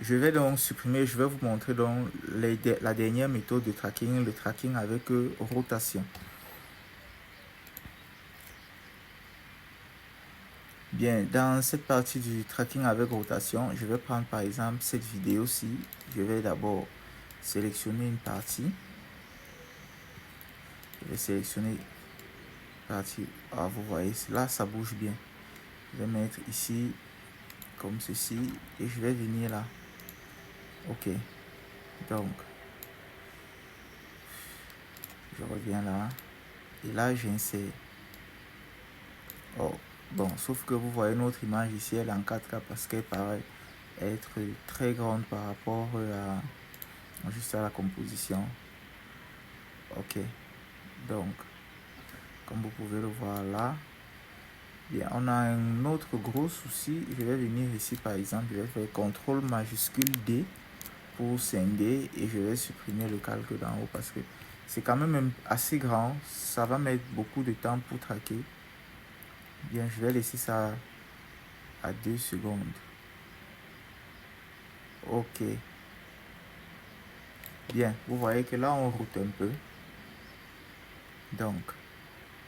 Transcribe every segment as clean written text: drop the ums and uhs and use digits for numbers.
Je vais donc supprimer, je vais vous montrer donc la dernière méthode de tracking, le tracking avec rotation. Bien, dans cette partie du tracking avec rotation, je vais prendre par exemple cette vidéo-ci. Je vais d'abord sélectionner une partie. Je vais sélectionner une partie. Ah, vous voyez, là, ça bouge bien. Je vais mettre ici, comme ceci, et je vais venir là. Ok. Donc, je reviens là. Et là, j'insère. Oh, bon, sauf que vous voyez notre image ici, elle est en 4K parce qu'elle paraît être très grande par rapport juste à la composition. Ok. Donc, comme vous pouvez le voir là, bien, on a un autre gros souci. Je vais venir ici par exemple, je vais faire CTRL majuscule D pour scinder et je vais supprimer le calque d'en haut parce que c'est quand même assez grand. Ça va mettre beaucoup de temps pour traquer. Bien, je vais laisser ça à 2 secondes. Ok. Bien, vous voyez que là on route un peu. Donc,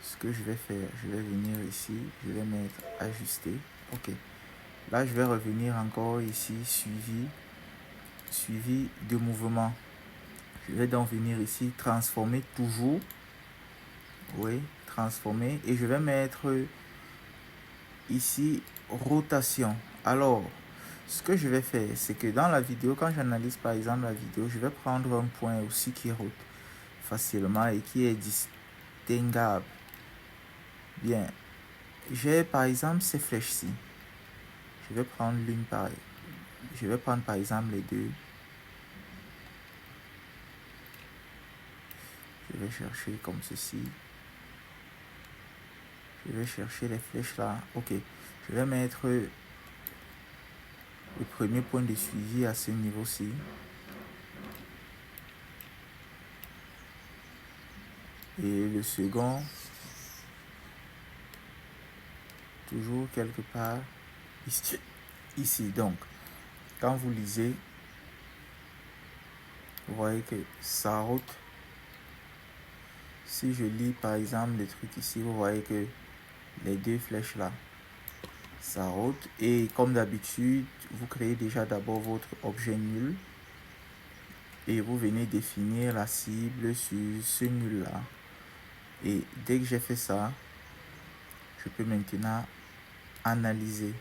ce que je vais faire, je vais venir ici, je vais mettre ajuster. Ok. Là, je vais revenir encore ici, suivi de mouvement. Je vais donc venir ici, transformer toujours. Oui, transformer. Et je vais mettre ici, rotation. Alors, ce que je vais faire, c'est que dans la vidéo, quand j'analyse par exemple la vidéo, je vais prendre un point aussi qui route facilement et qui est distinguable. Bien, j'ai par exemple ces flèches-ci. Je vais prendre l'une pareille. Je vais prendre par exemple les deux. Je vais chercher comme ceci. Je vais chercher les flèches là. Ok. Je vais mettre le premier point de suivi à ce niveau-ci. Et le second, toujours quelque part ici. Donc, quand vous lisez, vous voyez que ça route. Si je lis par exemple les trucs ici, vous voyez que les deux flèches là, ça route. Et comme d'habitude, vous créez déjà d'abord votre objet nul. Et vous venez définir la cible sur ce nul là. Et dès que j'ai fait ça, je peux maintenant analyser.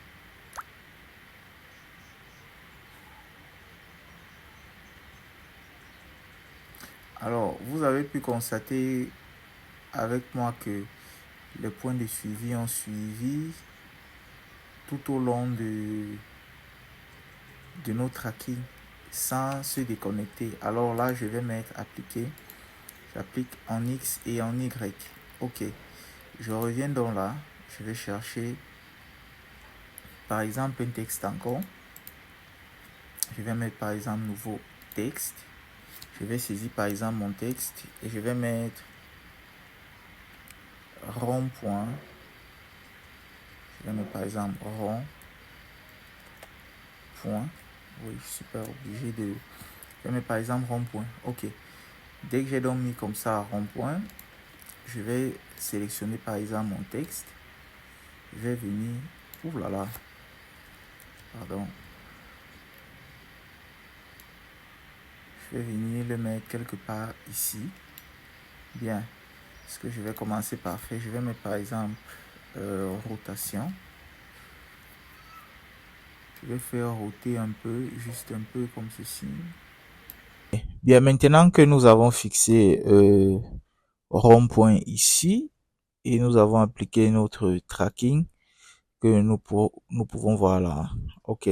Alors, vous avez pu constater avec moi que les points de suivi ont suivi tout au long de nos tracking sans se déconnecter. Alors là, je vais mettre appliquer. J'applique en X et en Y. Ok. Je reviens donc là. Je vais chercher par exemple un texte encore. Je vais mettre par exemple nouveau texte. Je vais saisir par exemple mon texte et je vais mettre rond-point. Je vais mettre par exemple rond-point. Oui, je suis pas obligé de... Je vais mettre par exemple rond-point. Ok. Dès que j'ai donc mis comme ça rond-point, je vais sélectionner par exemple mon texte. Je vais venir... Ouh là là. Pardon. Je vais venir le mettre quelque part ici. Bien. Ce que je vais commencer par faire, je vais mettre par exemple rotation. Je vais faire roter un peu, juste un peu comme ceci. Bien, maintenant que nous avons fixé rond-point ici et nous avons appliqué notre tracking que nous pouvons voir là. Ok,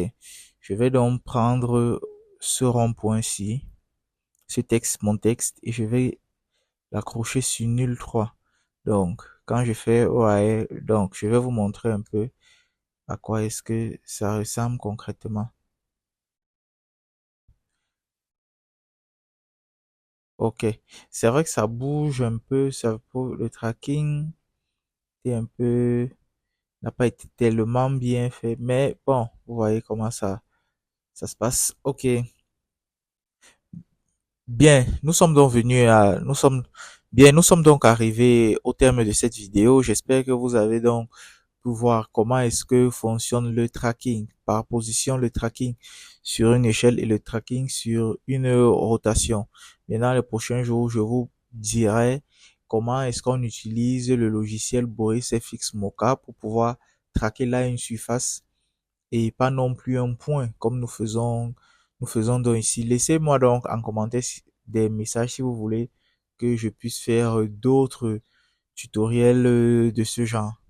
je vais donc prendre ce rond-point-ci, ce texte, mon texte, et je vais l'accrocher sur nul 3. Donc, quand je fais OAL, donc je vais vous montrer un peu à quoi est-ce que ça ressemble concrètement. Ok, c'est vrai que ça bouge un peu, ça pour le tracking est un peu n'a pas été tellement bien fait, mais bon, vous voyez comment ça Ça se passe. Ok. Bien, nous sommes donc arrivés au terme de cette vidéo. J'espère que vous avez donc pu voir comment est-ce que fonctionne le tracking par position, le tracking sur une échelle et le tracking sur une rotation. Maintenant, les prochains jours, je vous dirai comment est-ce qu'on utilise le logiciel Boris FX Mocha pour pouvoir traquer là une surface et pas non plus un point comme nous faisons donc ici. Laissez-moi donc en commentaire des messages si vous voulez que je puisse faire d'autres tutoriels de ce genre.